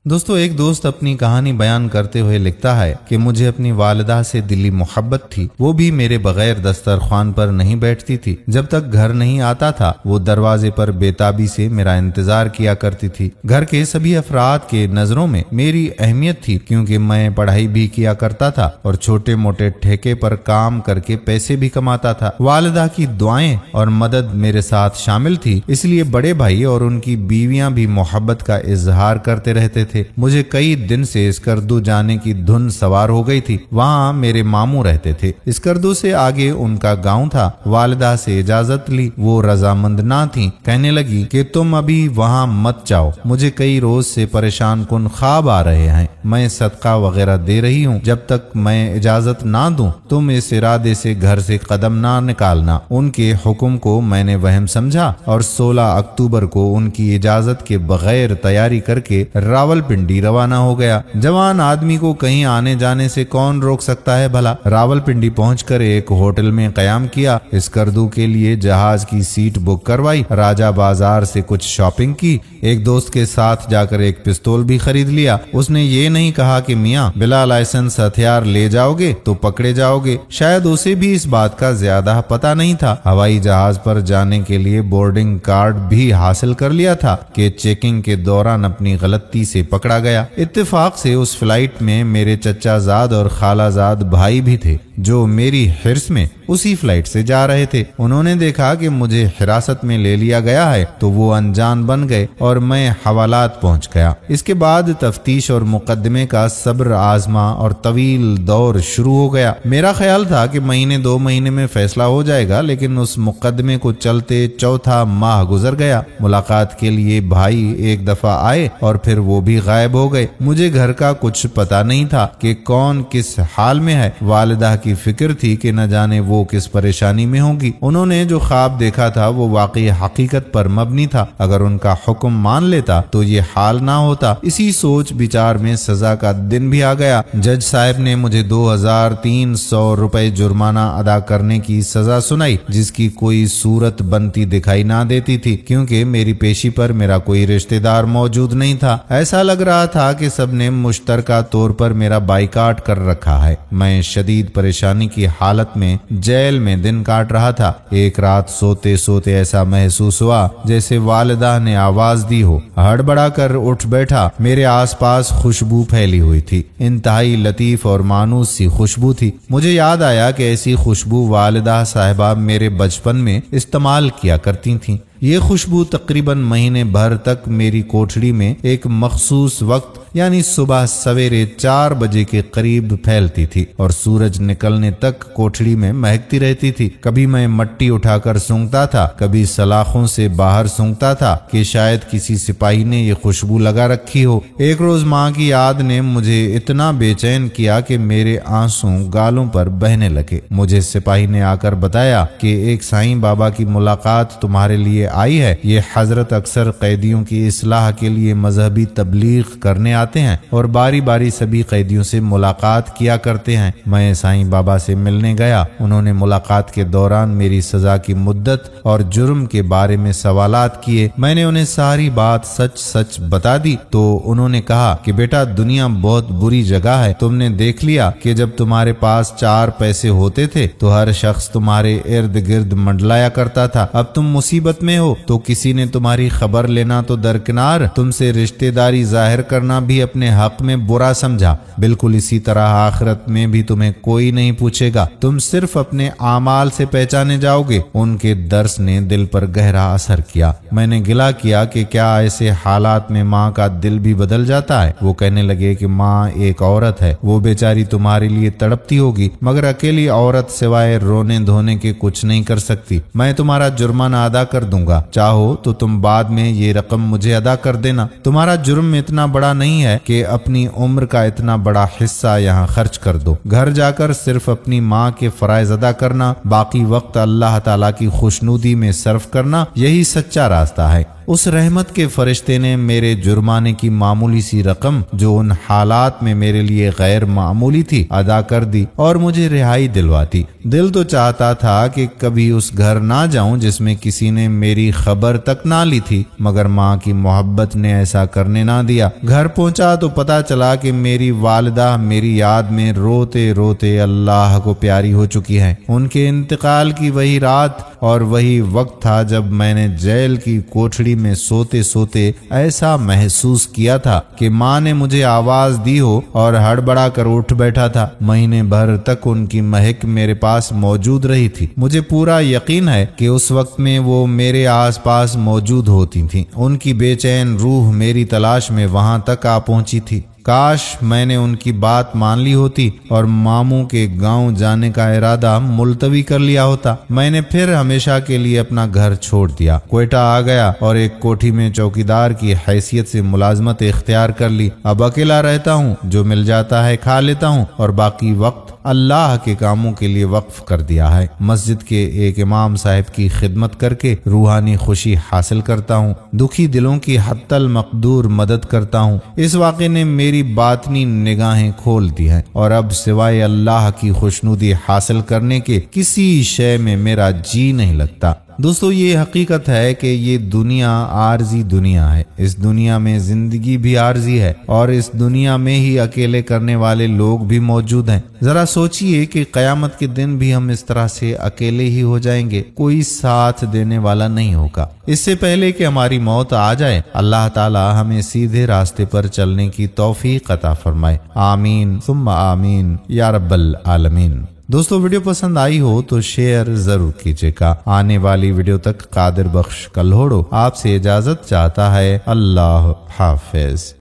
دوستو، ایک دوست اپنی کہانی بیان کرتے ہوئے لکھتا ہے کہ مجھے اپنی والدہ سے دلی محبت تھی۔ وہ بھی میرے بغیر دسترخوان پر نہیں بیٹھتی تھی۔ جب تک گھر نہیں آتا تھا وہ دروازے پر بے تابی سے میرا انتظار کیا کرتی تھی۔ گھر کے سبھی افراد کے نظروں میں میری اہمیت تھی، کیونکہ میں پڑھائی بھی کیا کرتا تھا اور چھوٹے موٹے ٹھیکے پر کام کر کے پیسے بھی کماتا تھا۔ والدہ کی دعائیں اور مدد میرے ساتھ شامل تھی، اس لیے بڑے بھائی اور ان کی بیویاں بھی محبت کا اظہار کرتے رہتے تھے۔ مجھے کئی دن سے اسکردو جانے کی دھن سوار ہو گئی تھی۔ وہاں میرے ماموں رہتے تھے۔ اسکردو سے آگے ان کا گاؤں تھا۔ والدہ سے اجازت لی، وہ رضامند نہ تھیں۔ کہنے لگی کہ تم ابھی وہاں مت جاؤ، مجھے کئی روز سے پریشان کن خواب آ رہے ہیں۔ میں صدقہ وغیرہ دے رہی ہوں، جب تک میں اجازت نہ دوں تم اس ارادے سے گھر سے قدم نہ نکالنا۔ ان کے حکم کو میں نے وہم سمجھا اور 16 اکتوبر کو ان کی اجازت کے بغیر تیاری کر کے راولپنڈی روانہ ہو گیا۔ جوان آدمی کو کہیں آنے جانے سے کون روک سکتا ہے بھلا؟ راولپنڈی پہنچ کر ایک ہوٹل میں قیام کیا، اسکردو کے لیے جہاز کی سیٹ بک کروائی، راجہ بازار سے کچھ شاپنگ کی، ایک دوست کے ساتھ جا کر ایک پستول بھی خرید لیا۔ اس نے یہ نہیں کہا کہ میاں بلا لائسنس ہتھیار لے جاؤ گے تو پکڑے جاؤ گے، شاید اسے بھی اس بات کا زیادہ پتہ نہیں تھا۔ ہوائی جہاز پر جانے کے لیے بورڈنگ کارڈ بھی حاصل کر لیا تھا کہ چیکنگ کے دوران اپنی غلطی سے پکڑا گیا۔ اتفاق سے اس فلائٹ میں میرے چچا زاد اور خالہ زاد بھائی بھی تھے، جو میری حرص میں اسی فلائٹ سے جا رہے تھے۔ انہوں نے دیکھا کہ مجھے حراست میں لے لیا گیا ہے تو وہ انجان بن گئے اور میں حوالات پہنچ گیا۔ اس کے بعد تفتیش اور مقدمے کا صبر آزما اور طویل دور شروع ہو گیا۔ میرا خیال تھا کہ مہینے 2 مہینے میں فیصلہ ہو جائے گا، لیکن اس مقدمے کو چلتے چوتھا ماہ گزر گیا۔ ملاقات کے لیے بھائی ایک دفعہ آئے اور پھر وہ بھی غائب ہو گئے۔ مجھے گھر کا کچھ پتہ نہیں تھا کہ کون کس حال میں ہے۔ والدہ کی فکر تھی کہ نہ جانے وہ کس پریشانی میں ہوگی۔ انہوں نے جو خواب دیکھا تھا وہ واقعی حقیقت پر مبنی تھا۔ اگر ان کا حکم مان لیتا تو یہ حال نہ ہوتا۔ اسی سوچ بچار میں سزا کا دن بھی آ گیا۔ جج صاحب نے مجھے 2300 روپے جرمانہ ادا کرنے کی سزا سنائی، جس کی کوئی صورت بنتی دکھائی نہ دیتی تھی، کیونکہ میری پیشی پر میرا کوئی رشتہ دار موجود نہیں تھا۔ ایسا لگ رہا تھا کہ سب نے مشترکہ طور پر میرا بائیکاٹ کر رکھا ہے۔ میں شدید پریشانی کی حالت میں جیل میں دن کاٹ رہا تھا۔ ایک رات سوتے سوتے ایسا محسوس ہوا جیسے والدہ نے آواز دی ہو۔ ہڑبڑا کر اٹھ بیٹھا۔ میرے آس پاس خوشبو پھیلی ہوئی تھی، انتہائی لطیف اور مانوس سی خوشبو تھی۔ مجھے یاد آیا کہ ایسی خوشبو والدہ صاحبہ میرے بچپن میں استعمال کیا کرتی تھیں۔ یہ خوشبو تقریباً مہینے بھر تک میری کوٹھڑی میں ایک مخصوص وقت یعنی صبح سویرے 4 بجے کے قریب پھیلتی تھی اور سورج نکلنے تک کوٹھڑی میں مہکتی رہتی تھی۔ کبھی میں مٹی اٹھا کر سونگھتا تھا، کبھی سلاخوں سے باہر سونگھتا تھا کہ شاید کسی سپاہی نے یہ خوشبو لگا رکھی ہو۔ ایک روز ماں کی یاد نے مجھے اتنا بے چین کیا کہ میرے آنسو گالوں پر بہنے لگے۔ مجھے سپاہی نے آ کر بتایا کہ ایک سائیں بابا کی ملاقات تمہارے لیے آئی ہے۔ یہ حضرت اکثر قیدیوں کی اصلاح کے لیے مذہبی تبلیغ کرنے آتے ہیں اور باری باری سبھی قیدیوں سے ملاقات کیا کرتے ہیں۔ میں سائیں بابا سے ملنے گیا۔ انہوں نے ملاقات کے دوران میری سزا کی مدت اور جرم کے بارے میں سوالات کیے۔ میں نے انہیں ساری بات سچ سچ بتا دی تو انہوں نے کہا کہ بیٹا، دنیا بہت بری جگہ ہے۔ تم نے دیکھ لیا کہ جب تمہارے پاس 4 پیسے ہوتے تھے تو ہر شخص تمہارے ارد گرد منڈلایا کرتا تھا۔ اب تم مصیبت میں ہو تو کسی نے تمہاری خبر لینا تو درکنار، تم سے رشتہ داری ظاہر کرنا بھی اپنے حق میں برا سمجھا۔ بالکل اسی طرح آخرت میں بھی تمہیں کوئی نہیں پوچھے گا، تم صرف اپنے اعمال سے پہچانے جاؤ گے۔ ان کے درس نے دل پر گہرا اثر کیا۔ میں نے گلہ کیا کہ کیا ایسے حالات میں ماں کا دل بھی بدل جاتا ہے؟ وہ کہنے لگے کہ ماں ایک عورت ہے، وہ بیچاری تمہارے لیے تڑپتی ہوگی، مگر اکیلی عورت سوائے رونے دھونے کے کچھ نہیں کر سکتی۔ میں تمہارا جرمانہ ادا کر دوں گا، چاہو تو تم بعد میں یہ رقم مجھے ادا کر دینا۔ تمہارا جرم اتنا بڑا نہیں ہے کہ اپنی عمر کا اتنا بڑا حصہ یہاں خرچ کر دو۔ گھر جا کر صرف اپنی ماں کے فرائض ادا کرنا، باقی وقت اللہ تعالیٰ کی خوشنودی میں صرف کرنا، یہی سچا راستہ ہے۔ اس رحمت کے فرشتے نے میرے جرمانے کی معمولی سی رقم جو ان حالات میں میرے لیے غیر معمولی تھی ادا کر دی اور مجھے رہائی دلواتی۔ دل تو چاہتا تھا کہ کبھی اس گھر نہ جاؤں جس میں کسی نے میری خبر تک نہ لی تھی، مگر ماں کی محبت نے ایسا کرنے نہ دیا۔ گھر پہنچا تو پتا چلا کہ میری والدہ میری یاد میں روتے روتے اللہ کو پیاری ہو چکی ہے۔ ان کے انتقال کی وہی رات اور وہی وقت تھا جب میں نے جیل کی کوٹھڑی میں سوتے سوتے ایسا محسوس کیا تھا کہ ماں نے مجھے آواز دی ہو اور ہڑبڑا کر اٹھ بیٹھا تھا۔ مہینے بھر تک ان کی مہک میرے پاس موجود رہی تھی۔ مجھے پورا یقین ہے کہ اس وقت میں وہ میرے آس پاس موجود ہوتی تھیں۔ ان کی بے چین روح میری تلاش میں وہاں تک آ پہنچی تھی۔ کاش میں نے ان کی بات مان لی ہوتی اور ماموں کے گاؤں جانے کا ارادہ ملتوی کر لیا ہوتا۔ میں نے پھر ہمیشہ کے لیے اپنا گھر چھوڑ دیا، کوئٹہ آ گیا اور ایک کوٹھی میں چوکیدار کی حیثیت سے ملازمت اختیار کر لی۔ اب اکیلا رہتا ہوں، جو مل جاتا ہے کھا لیتا ہوں اور باقی وقت اللہ کے کاموں کے لیے وقف کر دیا ہے۔ مسجد کے ایک امام صاحب کی خدمت کر کے روحانی خوشی حاصل کرتا ہوں، دکھی دلوں کی حتی المقدور مدد کرتا ہوں۔ اس واقعے نے میری باطنی نگاہیں کھول دی ہیں اور اب سوائے اللہ کی خوشنودی حاصل کرنے کے کسی شے میں میرا جی نہیں لگتا۔ دوستو، یہ حقیقت ہے کہ یہ دنیا عارضی دنیا ہے۔ اس دنیا میں زندگی بھی عارضی ہے اور اس دنیا میں ہی اکیلے کرنے والے لوگ بھی موجود ہیں۔ ذرا سوچئے کہ قیامت کے دن بھی ہم اس طرح سے اکیلے ہی ہو جائیں گے، کوئی ساتھ دینے والا نہیں ہوگا۔ اس سے پہلے کہ ہماری موت آ جائے، اللہ تعالی ہمیں سیدھے راستے پر چلنے کی توفیق عطا فرمائے۔ آمین ثم آمین یا رب العالمین۔ دوستو، ویڈیو پسند آئی ہو تو شیئر ضرور کیجیے گا۔ آنے والی ویڈیو تک قادر بخش کلہوڑو آپ سے اجازت چاہتا ہے۔ اللہ حافظ۔